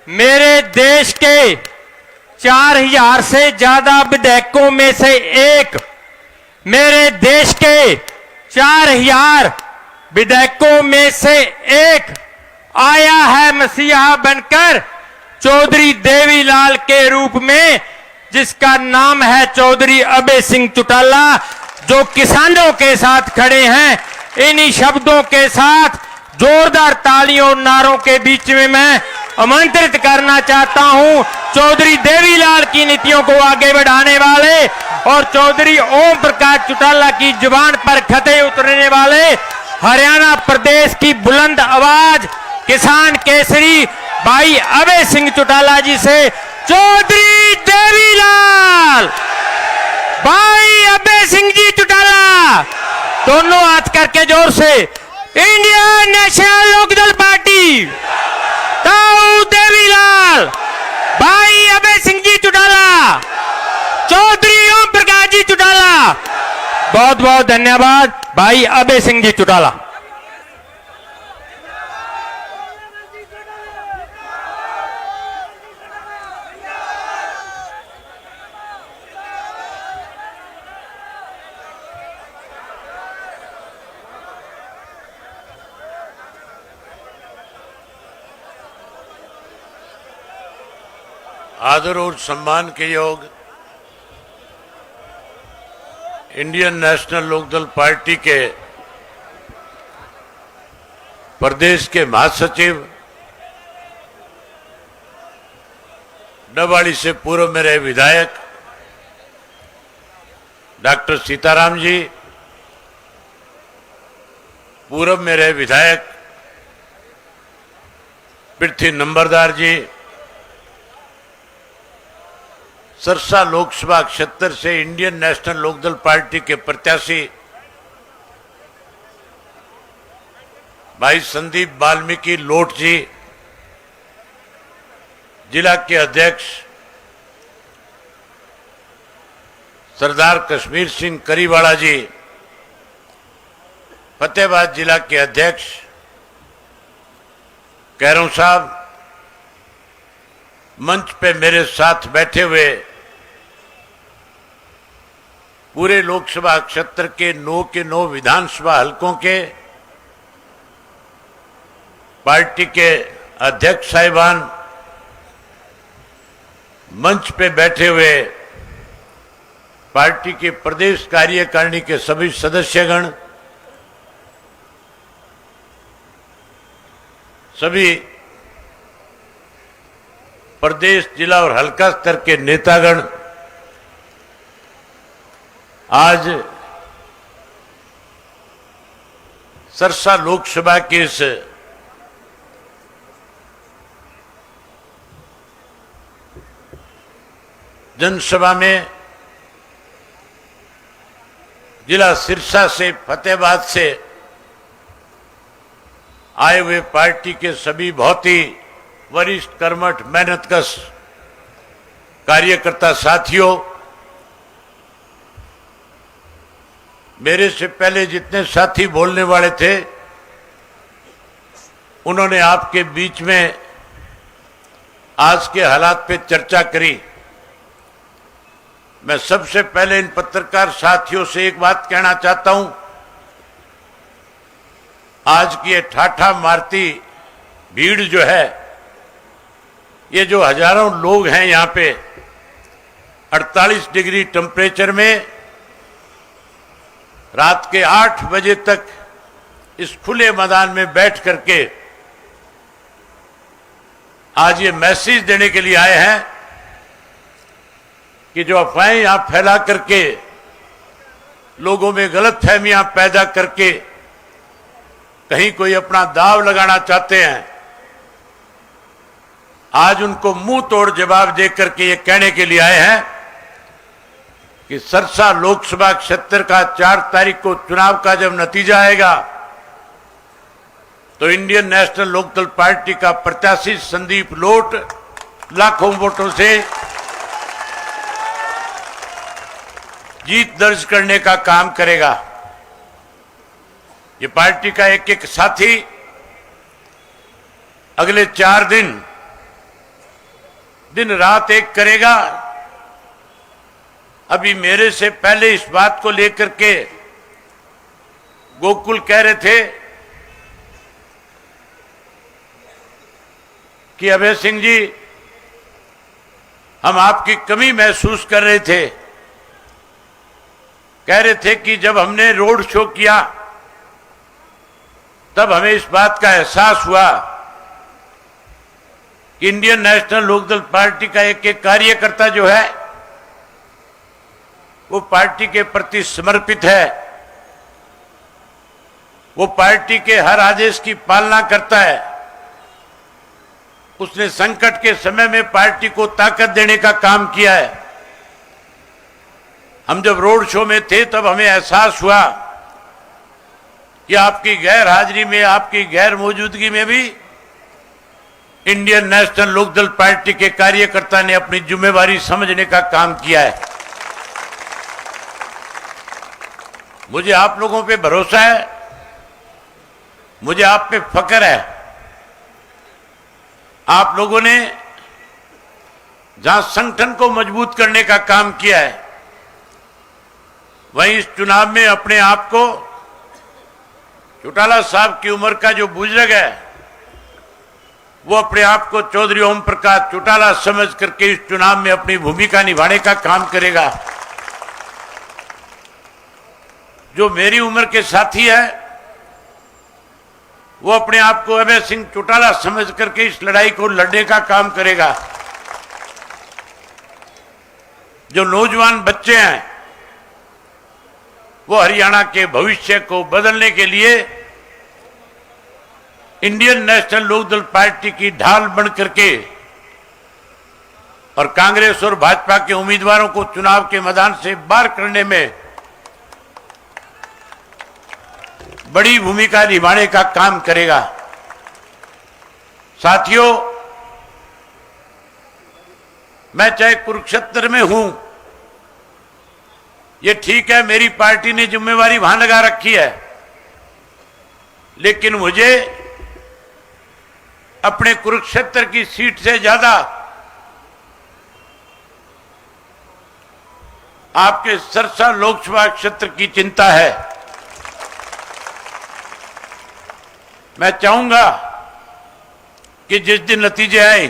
मेरे देश के 4000 से ज्यादा विधायकों में से एक, मेरे देश के 4000 विधायकों में से एक आया है मसीहा बनकर चौधरी देवीलाल के रूप में, जिसका नाम है चौधरी अभय सिंह चौटाला, जो किसानों के साथ खड़े हैं। इन्हीं शब्दों के साथ जोरदार तालियों और नारों के बीच में मैं आमंत्रित करना चाहता हूं चौधरी देवीलाल की नीतियों को आगे बढ़ाने वाले और चौधरी ओम प्रकाश चौटाला की जुबान पर खते उतरने वाले हरियाणा प्रदेश की बुलंद आवाज किसान केसरी भाई अभय सिंह चौटाला जी से चौधरी देवीलाल भाई अभय सिंह जी चौटाला, दोनों हाथ करके जोर से इंडियन नेशनल लोकदल पार्टी ताऊ देवीलाल भाई अभय सिंह जी चौटाला, चौधरी ओम प्रकाश जी चौटाला। बहुत बहुत धन्यवाद भाई अभय सिंह जी चौटाला। आदर और सम्मान के योग इंडियन नेशनल लोकदल पार्टी के प्रदेश के महासचिव, डबाड़ी से पूर्व में रहे विधायक डॉक्टर सीताराम जी, पूर्व में रहे विधायक पृथ्वी नंबरदार जी, सरसा लोकसभा क्षेत्र से इंडियन नेशनल लोकदल पार्टी के प्रत्याशी भाई संदीप वाल्मीकि लोट जी, जिला के अध्यक्ष सरदार कश्मीर सिंह करीवाड़ा जी, फतेहाबाद जिला के अध्यक्ष कैरों साहब, मंच पे मेरे साथ बैठे हुए पूरे लोकसभा क्षेत्र के 9 के 9 विधानसभा हलकों के पार्टी के अध्यक्ष साहिबान, मंच पे बैठे हुए पार्टी के प्रदेश कार्यकारिणी के सभी सदस्यगण, सभी प्रदेश, जिला और हल्का स्तर के नेतागण, आज सरसा लोकसभा के इस जनसभा में जिला सिरसा से, फतेहाबाद से आए हुए पार्टी के सभी बहुत ही वरिष्ठ, कर्मठ, मेहनतकश कार्यकर्ता साथियों, मेरे से पहले जितने साथी बोलने वाले थे उन्होंने आपके बीच में आज के हालात पे चर्चा करी। मैं सबसे पहले इन पत्रकार साथियों से एक बात कहना चाहता हूं, आज की ये ठाठा मारती भीड़ जो है, ये जो हजारों लोग हैं यहाँ पे 48 डिग्री टेम्परेचर में रात के 8 बजे तक इस खुले मैदान में बैठ करके आज ये मैसेज देने के लिए आए हैं कि जो अफवाहें यहां फैला करके लोगों में गलतफहमियां पैदा करके कहीं कोई अपना दाव लगाना चाहते हैं, आज उनको मुंह तोड़ जवाब देकर के ये कहने के लिए आए हैं कि सरसा लोकसभा क्षेत्र का 4 तारीख को चुनाव का जब नतीजा आएगा तो इंडियन नेशनल लोकदल पार्टी का प्रत्याशी संदीप लोट लाखों वोटों से जीत दर्ज करने का काम करेगा। ये पार्टी का एक एक साथी अगले 4 दिन दिन रात एक करेगा। अभी मेरे से पहले इस बात को लेकर के गोकुल कह रहे थे कि अभय सिंह जी, हम आपकी कमी महसूस कर रहे थे। कह रहे थे कि जब हमने रोड शो किया तब हमें इस बात का एहसास हुआ कि इंडियन नेशनल लोकदल पार्टी का एक एक कार्यकर्ता जो है वो पार्टी के प्रति समर्पित है, वो पार्टी के हर आदेश की पालना करता है। उसने संकट के समय में पार्टी को ताकत देने का काम किया है। हम जब रोड शो में थे तब हमें एहसास हुआ कि आपकी गैर हाजिरी में, आपकी गैर मौजूदगी में भी इंडियन नेशनल लोकदल पार्टी के कार्यकर्ता ने अपनी जिम्मेवारी समझने का काम किया है। मुझे आप लोगों पे भरोसा है, मुझे आप पे फक्र है। आप लोगों ने जहां संगठन को मजबूत करने का काम किया है, वहीं इस चुनाव में अपने आप को चौटाला साहब की उम्र का जो बुजुर्ग है वो अपने आप को चौधरी ओम प्रकाश चौटाला समझ करके इस चुनाव में अपनी भूमिका निभाने का काम करेगा। जो मेरी उम्र के साथी है वो अपने आप को अभय सिंह चौटाला समझ करके इस लड़ाई को लड़ने का काम करेगा। जो नौजवान बच्चे हैं वो हरियाणा के भविष्य को बदलने के लिए इंडियन नेशनल लोकदल पार्टी की ढाल बन करके और कांग्रेस और भाजपा के उम्मीदवारों को चुनाव के मैदान से बाहर करने में बड़ी भूमिका निभाने का काम करेगा। साथियों, मैं चाहे कुरुक्षेत्र में हूं, ये ठीक है, मेरी पार्टी ने जिम्मेवारी वहां लगा रखी है, लेकिन मुझे अपने कुरुक्षेत्र की सीट से ज्यादा आपके सरसा लोकसभा क्षेत्र की चिंता है। मैं चाहूंगा कि जिस दिन नतीजे आए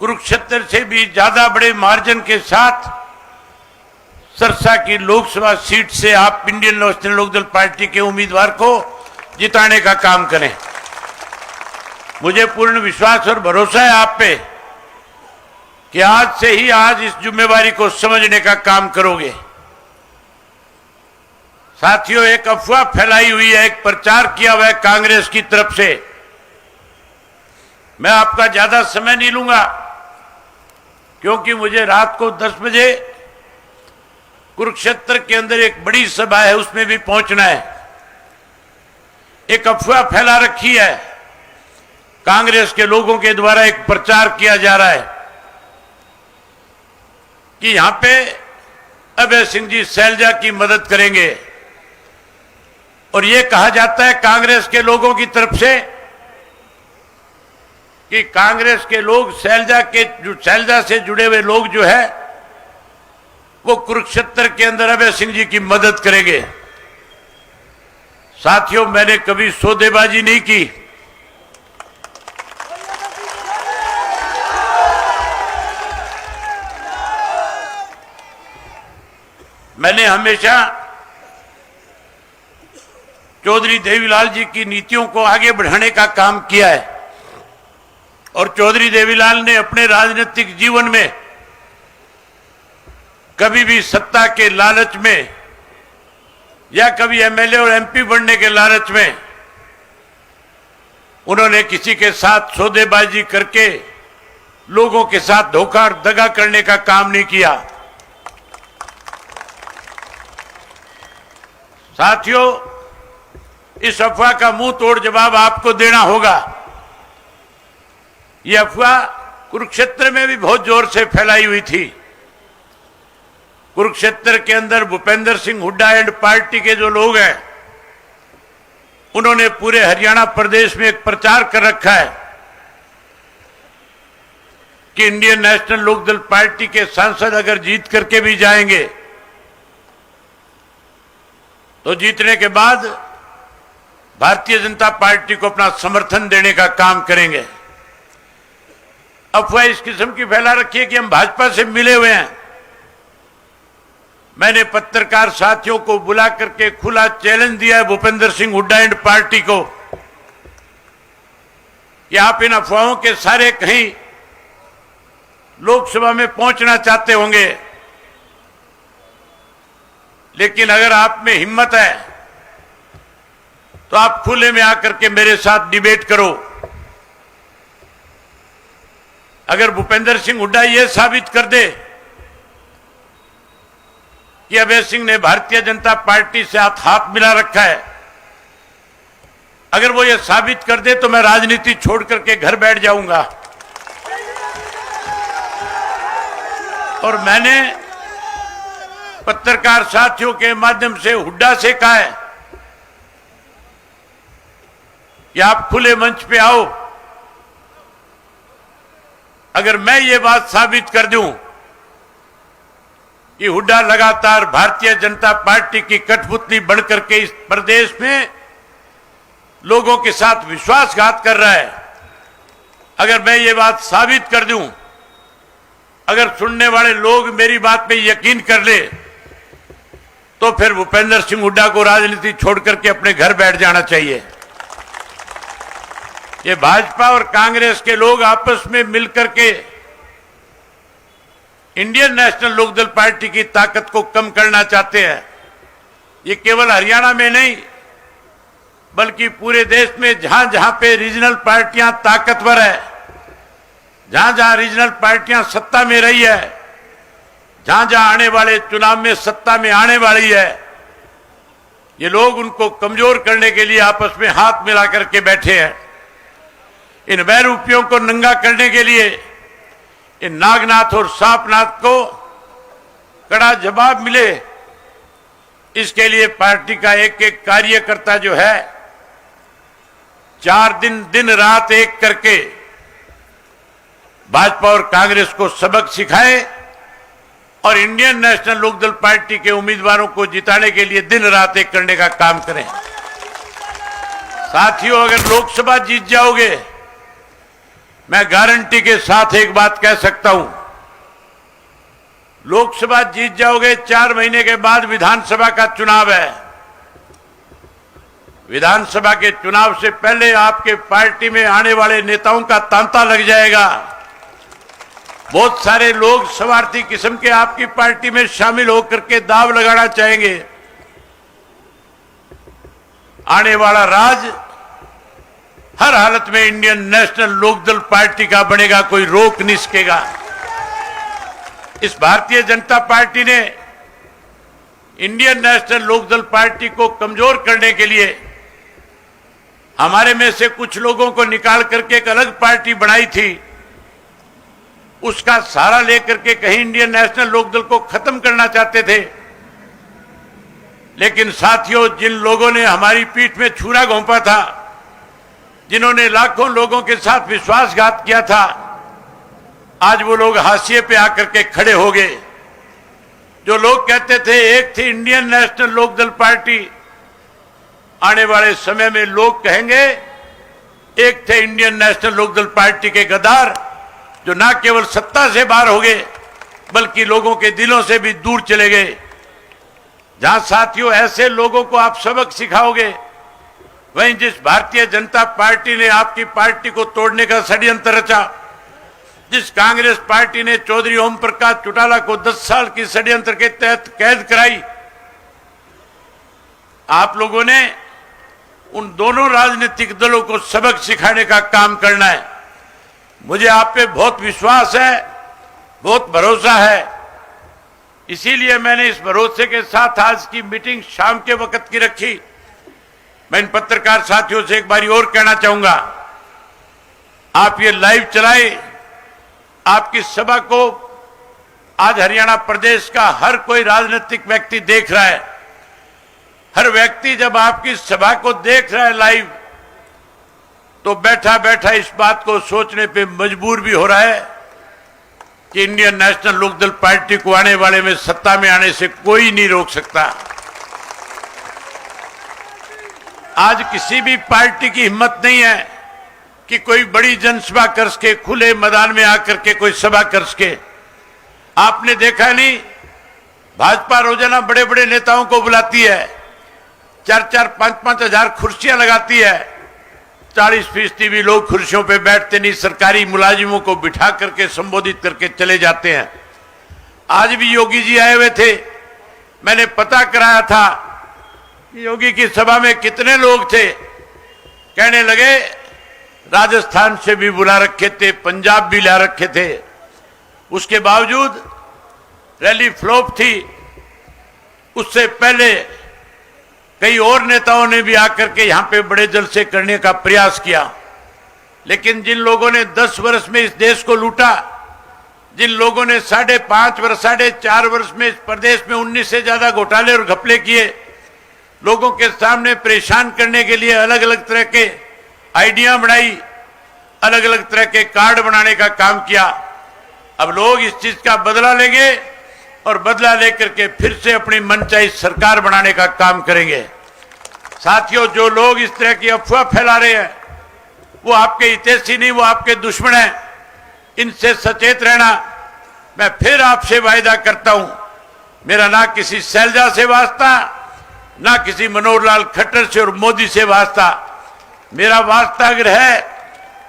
कुरुक्षेत्र से भी ज्यादा बड़े मार्जिन के साथ सरसा की लोकसभा सीट से आप इंडियन नेशनल लोकदल पार्टी के उम्मीदवार को जिताने का काम करें। मुझे पूर्ण विश्वास और भरोसा है आप पे कि आज से ही आज इस जिम्मेवारी को समझने का काम करोगे। साथियों, एक अफवाह फैलाई हुई है, एक प्रचार किया हुआ है कांग्रेस की तरफ से। मैं आपका ज्यादा समय नहीं लूंगा क्योंकि मुझे रात को 10 बजे कुरुक्षेत्र के अंदर एक बड़ी सभा है, उसमें भी पहुंचना है। एक अफवाह फैला रखी है, कांग्रेस के लोगों के द्वारा एक प्रचार किया जा रहा है कि यहां पे अभय सिंह जी शैलजा की मदद करेंगे और ये कहा जाता है कांग्रेस के लोगों की तरफ से कि कांग्रेस के लोग शैलजा से जुड़े हुए लोग जो है वो कुरुक्षेत्र के अंदर अभय सिंह जी की मदद करेंगे। साथियों, मैंने कभी सौदेबाजी नहीं की। मैंने हमेशा चौधरी देवीलाल जी की नीतियों को आगे बढ़ाने का काम किया है और चौधरी देवीलाल ने अपने राजनीतिक जीवन में कभी भी सत्ता के लालच में या कभी एमएलए और एमपी बनने के लालच में उन्होंने किसी के साथ सौदेबाजी करके लोगों के साथ धोखा और दगा करने का काम नहीं किया। साथियों, इस अफवाह का मुंह तोड़ जवाब आपको देना होगा। यह अफवाह कुरुक्षेत्र में भी बहुत जोर से फैलाई हुई थी। कुरुक्षेत्र के अंदर भूपेंद्र सिंह हुड्डा एंड पार्टी के जो लोग हैं उन्होंने पूरे हरियाणा प्रदेश में एक प्रचार कर रखा है कि इंडियन नेशनल लोकदल पार्टी के सांसद अगर जीत करके भी जाएंगे तो जीतने के बाद भारतीय जनता पार्टी को अपना समर्थन देने का काम करेंगे। अफवाह इस किस्म की फैला रखी है कि हम भाजपा से मिले हुए हैं। मैंने पत्रकार साथियों को बुला करके खुला चैलेंज दिया है भूपेंद्र सिंह हुड्डा एंड पार्टी को कि आप इन अफवाहों के सारे कहीं लोकसभा में पहुंचना चाहते होंगे, लेकिन अगर आप में हिम्मत है तो आप खुले में आकर के मेरे साथ डिबेट करो। अगर भूपेंद्र सिंह हुड्डा यह साबित कर दे कि अभय सिंह ने भारतीय जनता पार्टी से हाथ मिला रखा है, अगर वो ये साबित कर दे तो मैं राजनीति छोड़ करके घर बैठ जाऊंगा। और मैंने पत्रकार साथियों के माध्यम से हुड्डा से कहा है कि आप खुले मंच पे आओ। अगर मैं ये बात साबित कर दूं कि हुड्डा लगातार भारतीय जनता पार्टी की कठपुतली बनकर के इस प्रदेश में लोगों के साथ विश्वासघात कर रहा है, अगर मैं ये बात साबित कर दूं, अगर सुनने वाले लोग मेरी बात पे यकीन कर ले, तो फिर भूपेंद्र सिंह हुड्डा को राजनीति छोड़ करके अपने घर बैठ जाना चाहिए। ये भाजपा और कांग्रेस के लोग आपस में मिलकर के इंडियन नेशनल लोकदल पार्टी की ताकत को कम करना चाहते हैं। ये केवल हरियाणा में नहीं बल्कि पूरे देश में जहां जहां पे रीजनल पार्टियां ताकतवर है, जहां जहां रीजनल पार्टियां सत्ता में रही है, जहां जहां आने वाले चुनाव में सत्ता में आने वाली है, ये लोग उनको कमजोर करने के लिए आपस में हाथ मिला करके बैठे हैं। इन बैरूपियों को नंगा करने के लिए इन नागनाथ और सांपनाथ को कड़ा जवाब मिले, इसके लिए पार्टी का एक एक कार्यकर्ता जो है 4 दिन दिन रात एक करके भाजपा और कांग्रेस को सबक सिखाए और इंडियन नेशनल लोकदल पार्टी के उम्मीदवारों को जिताने के लिए दिन रात एक करने का काम करें। साथियों, अगर लोकसभा जीत जाओगे, मैं गारंटी के साथ एक बात कह सकता हूं, लोकसभा जीत जाओगे, 4 महीने के बाद विधानसभा का चुनाव है। विधानसभा के चुनाव से पहले आपके पार्टी में आने वाले नेताओं का तांता लग जाएगा। बहुत सारे लोग स्वार्थी किस्म के आपकी पार्टी में शामिल होकर के दाव लगाना चाहेंगे। आने वाला राज हर हालत में इंडियन नेशनल लोकदल पार्टी का बनेगा, कोई रोक नहीं सकेगा। इस भारतीय जनता पार्टी ने इंडियन नेशनल लोकदल पार्टी को कमजोर करने के लिए हमारे में से कुछ लोगों को निकाल करके एक अलग पार्टी बनाई थी। उसका सहारा लेकर के कहीं इंडियन नेशनल लोकदल को खत्म करना चाहते थे, लेकिन साथियों, जिन लोगों ने हमारी पीठ में छुरा घोंपा था, जिन्होंने लाखों लोगों के साथ विश्वासघात किया था, आज वो लोग हाशिए पे आकर के खड़े हो गए। जो लोग कहते थे एक थी इंडियन नेशनल लोकदल पार्टी, आने वाले समय में लोग कहेंगे एक थे इंडियन नेशनल लोकदल पार्टी के गद्दार, जो न केवल सत्ता से बाहर हो गए बल्कि लोगों के दिलों से भी दूर चले गए। जहां साथियों ऐसे लोगों को आप सबक सिखाओगे, वहीं जिस भारतीय जनता पार्टी ने आपकी पार्टी को तोड़ने का षड्यंत्र रचा, जिस कांग्रेस पार्टी ने चौधरी ओम प्रकाश चौटाला को 10 साल की षड्यंत्र के तहत कैद कराई, आप लोगों ने उन दोनों राजनीतिक दलों को सबक सिखाने का काम करना है। मुझे आप पे बहुत विश्वास है, बहुत भरोसा है, इसीलिए मैंने इस भरोसे के साथ आज की मीटिंग शाम के वक्त की रखी। मैं इन पत्रकार साथियों से एक बारी और कहना चाहूंगा, आप ये लाइव चलाएं। आपकी सभा को आज हरियाणा प्रदेश का हर कोई राजनीतिक व्यक्ति देख रहा है। हर व्यक्ति जब आपकी सभा को देख रहा है लाइव, तो बैठा बैठा इस बात को सोचने पे मजबूर भी हो रहा है कि इंडियन नेशनल लोकदल पार्टी को आने वाले में सत्ता में आने से कोई नहीं रोक सकता। आज किसी भी पार्टी की हिम्मत नहीं है कि कोई बड़ी जनसभा कर सके, खुले मैदान में आकर के कोई सभा कर सके। आपने देखा नहीं, भाजपा रोजाना बड़े बड़े नेताओं को बुलाती है, 4-4, 5-5 हजार कुर्सियां लगाती है, 40% भी लोग कुर्सियों पे बैठते नहीं, सरकारी मुलाजिमों को बिठा करके संबोधित करके चले जाते हैं। आज भी योगी जी आए हुए थे, मैंने पता कराया था कि योगी की सभा में कितने लोग थे। कहने लगे राजस्थान से भी बुला रखे थे, पंजाब भी ला रखे थे। उसके बावजूद रैली फ्लॉप थी। उससे पहले कई और नेताओं ने भी आकर के यहां पे बड़े जलसे करने का प्रयास किया, लेकिन जिन लोगों ने 10 वर्ष में इस देश को लूटा, जिन लोगों ने 5.5 वर्ष 4.5 वर्ष में इस प्रदेश में 19 से ज्यादा घोटाले और घपले किए, लोगों के सामने परेशान करने के लिए अलग अलग तरह के आइडिया बनाई, अलग अलग तरह के कार्ड बनाने का काम किया। अब लोग इस चीज का बदला लेंगे और बदला लेकर के फिर से अपनी मनचाही सरकार बनाने का काम करेंगे। साथियों, जो लोग इस तरह की अफवाह फैला रहे हैं वो आपके हितैषी नहीं, वो आपके दुश्मन हैं। इनसे सचेत रहना। मैं फिर आपसे वायदा करता हूं, मेरा ना किसी शैलजा से वास्ता, ना किसी मनोहर लाल खट्टर से और मोदी से वास्ता। मेरा वास्ता अगर है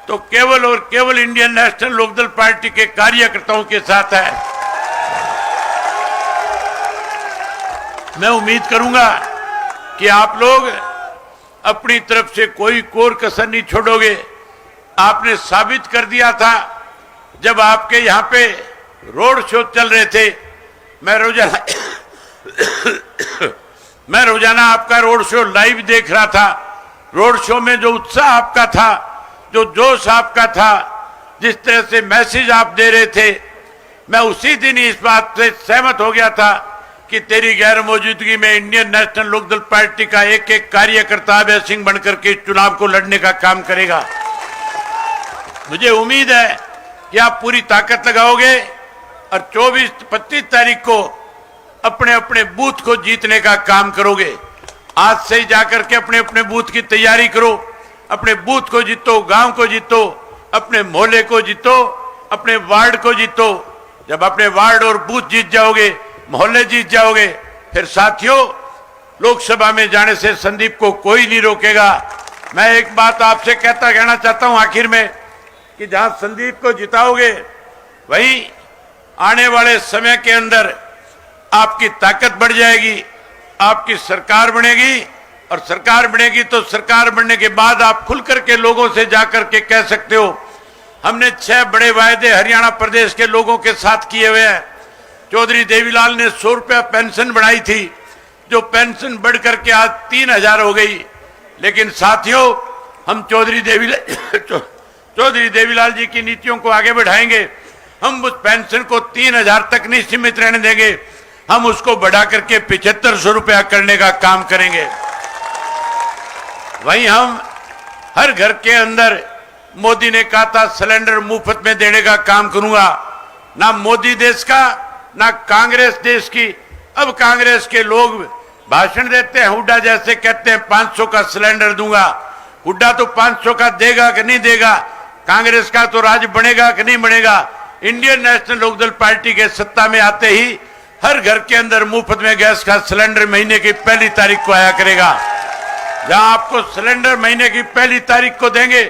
तो केवल और केवल इंडियन नेशनल लोकदल पार्टी के कार्यकर्ताओं के साथ है। मैं उम्मीद करूंगा कि आप लोग अपनी तरफ से कोई कोर कसर नहीं छोड़ोगे। आपने साबित कर दिया था जब आपके यहां पे रोड शो चल रहे थे। मैं रोजाना आपका रोड शो लाइव देख रहा था। रोड शो में जो उत्साह आपका था, जो जोश आपका था, जिस तरह से मैसेज आप दे रहे थे, मैं उसी दिन ही इस बात से सहमत हो गया था कि तेरी गैर मौजूदगी में इंडियन नेशनल लोकदल पार्टी का एक एक कार्यकर्ता अभय सिंह बनकर के चुनाव को लड़ने का काम करेगा। मुझे उम्मीद है कि आप पूरी ताकत लगाओगे और 24-25 तारीख को अपने अपने बूथ को जीतने का काम करोगे। आज से ही जाकर के अपने अपने बूथ की तैयारी करो। अपने बूथ को जीतो, गांव को जीतो, अपने मोहल्ले को जीतो, अपने वार्ड को जीतो। जब अपने वार्ड और बूथ जीत जाओगे, मोहल्ले जीत जाओगे, फिर साथियों, लोकसभा में जाने से संदीप को कोई नहीं रोकेगा। मैं एक बात आपसे कहना चाहता हूं आखिर में कि जहां संदीप को जिताओगे वहीं आने वाले समय के अंदर आपकी ताकत बढ़ जाएगी, आपकी सरकार बनेगी। और सरकार बनेगी तो सरकार बनने के बाद आप खुल करके लोगों से जाकर के कह सकते हो, हमने 6 बड़े वायदे हरियाणा प्रदेश के लोगों के साथ किए हुए हैं। चौधरी देवीलाल ने 100 रुपया पेंशन बढ़ाई थी, जो पेंशन बढ़ करके आज 3000 हो गई। लेकिन साथियों, हम चौधरी देवीलाल जी की नीतियों को आगे बढ़ाएंगे। हम उस पेंशन को 3000 तक नहीं सीमित रहने देंगे, हम उसको बढ़ा करके 7500 रुपया करने का काम करेंगे। वहीं हम हर घर के अंदर, मोदी ने कहा था सिलेंडर मुफ्त में देने का काम करूंगा। ना मोदी देश का, ना कांग्रेस देश की। अब कांग्रेस के लोग भाषण देते हैं, हुड्डा जैसे कहते हैं 500 का सिलेंडर दूंगा। हुड्डा तो 500 का देगा कि नहीं देगा, कांग्रेस का तो राज बनेगा कि नहीं बनेगा। इंडियन नेशनल लोकदल पार्टी के सत्ता में आते ही हर घर के अंदर मुफ्त में गैस का सिलेंडर महीने की 1 तारीख को आया करेगा। जहां आपको सिलेंडर महीने की 1 तारीख को देंगे,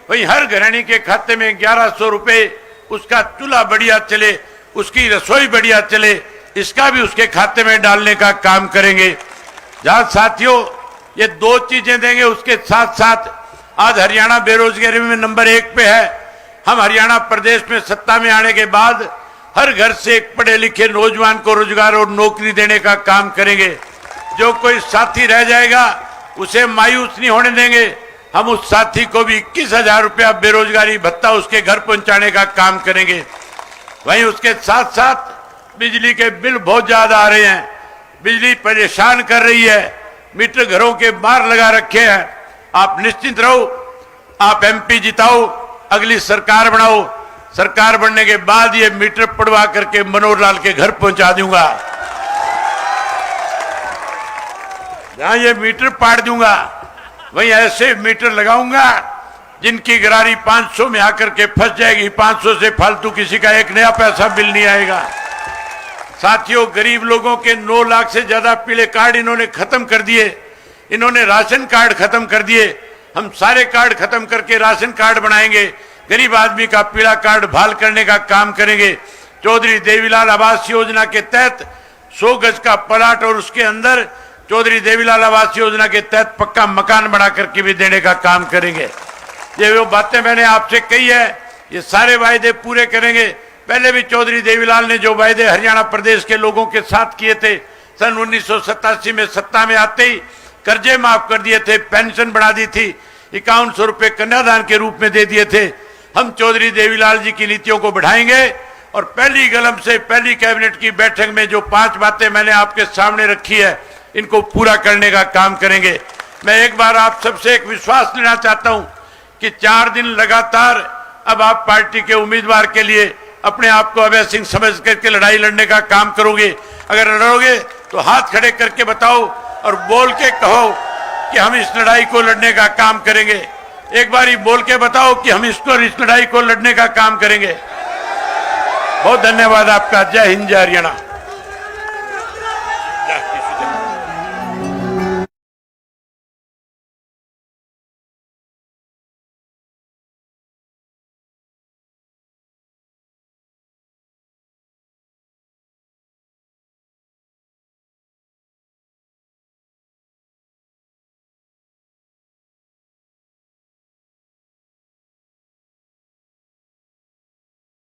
वहीं हर गृहिणी के खाते में 1100 रुपए, उसका चूल्हा बढ़िया चले, उसकी रसोई बढ़िया चले, इसका भी उसके खाते में डालने का काम करेंगे। जहां साथियों ये 2 चीजें देंगे, उसके साथ साथ आज हरियाणा बेरोजगारी में नंबर 1 पे है। हम हरियाणा प्रदेश में सत्ता में आने के बाद हर घर से एक पढ़े लिखे नौजवान को रोजगार और नौकरी देने का काम करेंगे। जो कोई साथी रह जाएगा उसे मायूस नहीं होने देंगे। हम उस साथी को भी 21,000 रुपया बेरोजगारी भत्ता उसके घर पहुंचाने का काम करेंगे। वहीं उसके साथ साथ बिजली के बिल बहुत ज्यादा आ रहे हैं, बिजली परेशान कर रही है, मीटर घरों के बाहर लगा रखे हैं। आप निश्चिंत रहो, आप एमपी जिताओ, अगली सरकार बनाओ, सरकार बनने के बाद ये मीटर पड़वा करके मनोहर लाल के घर पहुंचा दूंगा। जहां ये मीटर पाड़ दूंगा वहीं ऐसे मीटर लगाऊंगा जिनकी गरारी 500 में आकर के फंस जाएगी। 500 से फालतू किसी का एक नया पैसा बिल नहीं आएगा। साथियों, गरीब लोगों के 9 लाख से ज्यादा पीले कार्ड इन्होंने खत्म कर दिए। इन्होंने राशन कार्ड खत्म कर दिए। हम सारे कार्ड खत्म करके राशन कार्ड बनाएंगे। गरीब आदमी का पीला कार्ड बहाल करने का काम करेंगे। चौधरी देवीलाल आवास योजना के तहत 100 गज का प्लाट और उसके अंदर चौधरी देवीलाल आवास योजना के तहत पक्का मकान बना करके भी देने का काम करेंगे। ये वो बातें मैंने आपसे कही है, ये सारे वायदे पूरे करेंगे। पहले भी चौधरी देवीलाल ने जो वायदे हरियाणा प्रदेश के लोगों के साथ किए थे, सन 1987 में सत्ता में आते ही कर्जे माफ कर दिए थे, पेंशन बढ़ा दी थी, 5100 रुपए कन्यादान के रूप में दे दिए थे। हम चौधरी देवीलाल जी की नीतियों को बढ़ाएंगे और पहली कलम से पहली कैबिनेट की बैठक में जो 5 बातें मैंने आपके सामने रखी है, इनको पूरा करने का काम करेंगे। मैं एक बार आप सबसे एक विश्वास लेना चाहता हूं कि 4 दिन लगातार अब आप पार्टी के उम्मीदवार के लिए अपने आप को अभय सिंह समझ करके लड़ाई लड़ने का काम करोगे। अगर लड़ोगे तो हाथ खड़े करके बताओ और बोल के कहो कि हम इस लड़ाई को लड़ने का काम करेंगे। एक बार ही बोल के बताओ कि हम इस लड़ाई को लड़ने का काम करेंगे। बहुत धन्यवाद आपका। जय हिंद, जय हरियाणा।